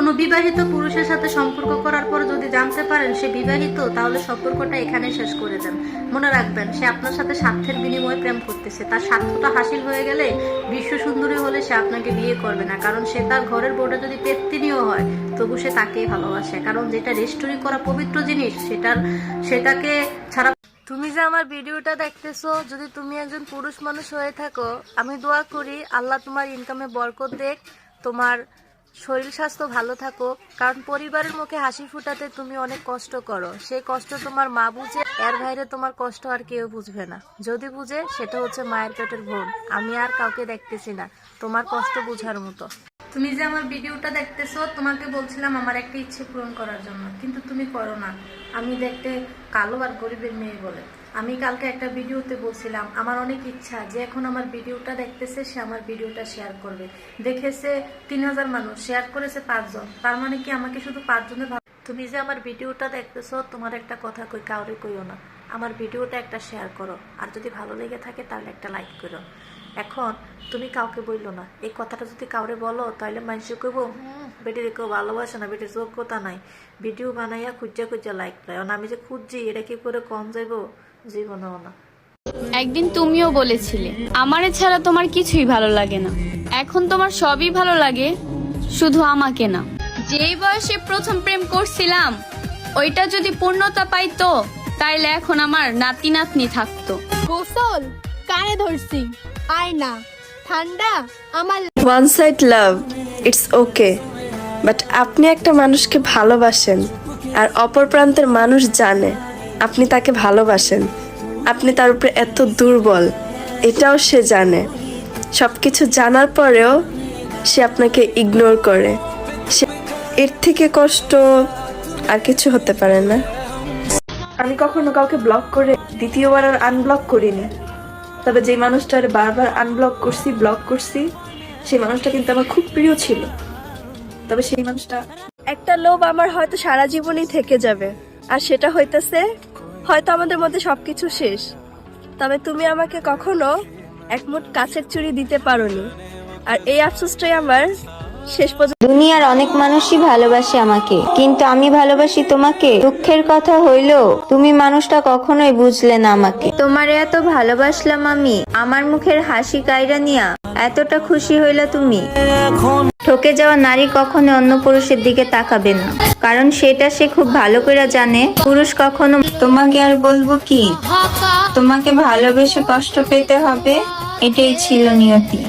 কোনো বিবাহিত পুরুষের সাথে সম্পর্ক করার পর যদি জানতে পারেন সে বিবাহিত, তাহলে সম্পর্কটা এখানে শেষ করে দেন। মনে রাখবেন, সে আপনার সাথে স্বার্থের বিনিময়ে প্রেম করতেছে। তার স্বার্থটা হাসিল হয়ে গেলে, বিশ্ব সুন্দরী হলে সে আপনাকে বিয়ে করবে না। কারণ সে তার ঘরের বউটা যদি পেত্তিনিও হয়, তবু সে তাকেই ভালোবাসে। কারণ যেটা রেস্টোরি করা পবিত্র জিনিস, সেটাকে ছাড়া। তুমি যে আমার ভিডিওটা দেখতেছো, যদি তুমি একজন পুরুষ মানুষ হয়ে থাকো, আমি দোয়া করি আল্লাহ তোমার ইনকামে বরকত দেখ, তোমার শরীর স্বাস্থ্য ভালো থাকুক। কারণ পরিবারের মুখে হাসি ফুটাতে তুমি অনেক কষ্ট করো, সেই কষ্ট তোমার মা বুঝে, এর বাইরে তোমার কষ্ট আর কেউ বুঝবে না। যদি বুঝে, সেটা হচ্ছে মায়ের পেটের বোন। আমি আর কাউকে দেখতেছি না তোমার কষ্ট বুঝার মতো। তুমি যে আমার ভিডিওটা দেখতেছো, তোমাকে বলছিলাম আমার একটা ইচ্ছে পূরণ করার জন্য, কিন্তু তুমি করো না। আমি দেখতে কালো আর গরিবের মেয়ে বলে। আমি কালকে একটা ভিডিওতে বলছিলাম আমার অনেক ইচ্ছা যে এখন আমার ভিডিওটা দেখতেছে, সে আমার ভিডিওটা শেয়ার করবে। দেখেছে 3000 মানুষ, শেয়ার করেছে 5 জন। তার মানে কি আমাকে শুধু 5 জনের। তুমি যে আমার ভিডিওটা দেখতেছো, তোমার একটা কথা কই, কাউরে কইও না। আমার ভিডিওটা একটা শেয়ার করো, আর যদি ভালো লেগে থাকে তাহলে একটা লাইক করো। এখন তুমি কাউকে বললো না, এই কথাটা যদি কাউরে বলো তাহলে মানুষ কইব বেটির কেউ ভালোবাসে না, বেটির যোগ্যতা নাই, ভিডিও বানাইয়া খুঁজা লাইক পায়। আমি যে খুঁজছি, এটা কি করে কম যাইব? জীবনেও না। একদিন তুমিও বলেছিলে আমারে ছাড়া তোমার কিছুই ভালো লাগে না। এখন তোমার সবই ভালো লাগে, শুধু আমাকে না। যেই বয়সে প্রথম প্রেম করছিলাম, ওইটা যদি পূর্ণতা পাইতো, তাইলে এখন আমার নাতি নাতনি থাকতো। গোসল কানে ধরছি, আয় না ঠান্ডা আমার। One side love, it's okay, but আপনি একটা মানুষকে ভালোবাসেন আর অপর প্রান্তের মানুষ জানে আপনি তাকে ভালোবাসেন, আপনি তার উপরে এত দুর্বল, এটাও সে জানে। সবকিছু জানার পরেও সে আপনাকে ইগনোর করে। এর থেকে কষ্ট আর কিছু হতে পারে না। আমি কখনো কাউকে ব্লক করে দ্বিতীয়বার আর আনব্লক করিনি। তবে যে মানুষটার বারবার আনব্লক করছি, ব্লক করছি, সেই মানুষটা কিন্তু আমার খুব প্রিয় ছিল। তবে সেই মানুষটা, একটা লোভ আমার হয়তো সারা জীবনই থেকে যাবে, আর সেটা হইতেছে হয়তো আমাদের মধ্যে সবকিছু শেষ, তবে তুমি আমাকে কখনো এক মুঠ কাছের চুড়ি দিতে পারোনি। আর এই আফসোসটাই আমার শেষ পর্যন্ত। দুনিয়ার অনেক মানুষই ভালোবাসে আমাকে, কিন্তু আমি ভালোবাসি তোমাকে। দুঃখের কথা হইলো তুমি মানুষটা কখনোই বুঝলে না আমাকে। তোমার এত ভালোবাসলাম আমি, আমার মুখের হাসি কাইরা নিয়া এতটা খুশি হইলা তুমি। ঠকে যাওয়া নারী কখনো অন্য পুরুষের দিকে তাকাবে না, কারণ সেটা সে খুব ভালো করে জানে পুরুষ কখনো। তোমাকে আর বলবো কি, তোমাকে ভালোবেসে কষ্ট পেতে হবে, এটাই ছিল নিয়তি।